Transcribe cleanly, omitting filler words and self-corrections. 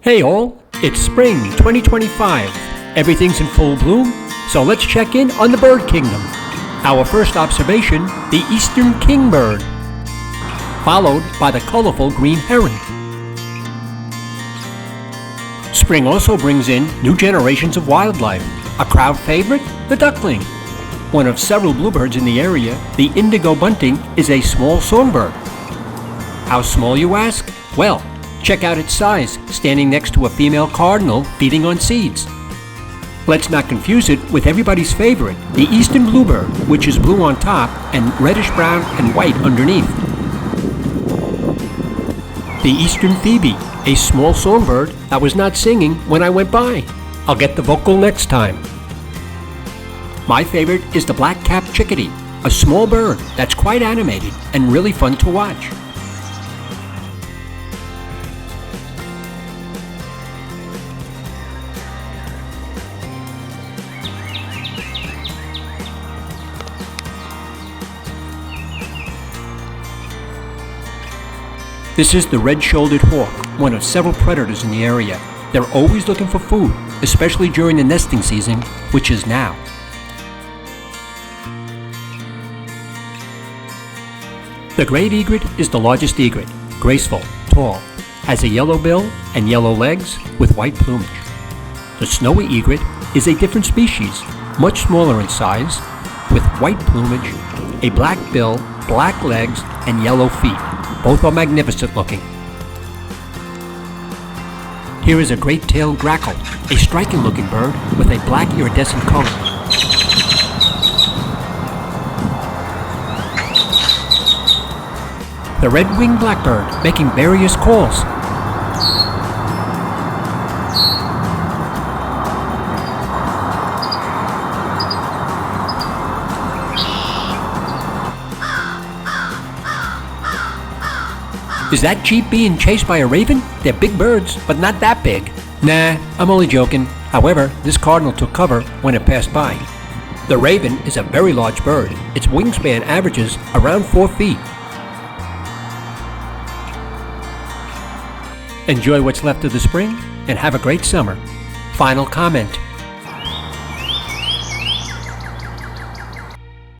Hey all, it's spring 2025. Everything's in full bloom, so let's check in on the bird kingdom. Our first observation, the eastern kingbird, followed by the colorful green heron. Spring also brings in new generations of wildlife. A crowd favorite, the duckling. One of several bluebirds in the area, the Indigo Bunting is a small songbird. How small, you ask? Well, check out its size, standing next to a female cardinal feeding on seeds. Let's not confuse it with everybody's favorite, the eastern bluebird, which is blue on top and reddish-brown and white underneath. The Easton Phoebe, a small songbird that was not singing when I went by. I'll get the vocal next time. My favorite is the black-capped chickadee, a small bird that's quite animated and really fun to watch. This is the red-shouldered hawk, one of several predators in the area. They're always looking for food, especially during the nesting season, which is now. The great egret is the largest egret, graceful, tall, has a yellow bill and yellow legs with white plumage. The snowy egret is a different species, much smaller in size, with white plumage, a black bill, black legs, and yellow feet. Both are magnificent looking. Here is a great tailed grackle, a striking looking bird with a black iridescent color. The red-winged blackbird making various calls. Is that Jeep being chased by a raven? They're big birds, but not that big. Nah, I'm only joking. However, this cardinal took cover when it passed by. The raven is a very large bird. Its wingspan averages around 4 feet. Enjoy what's left of the spring and have a great summer. Final comment.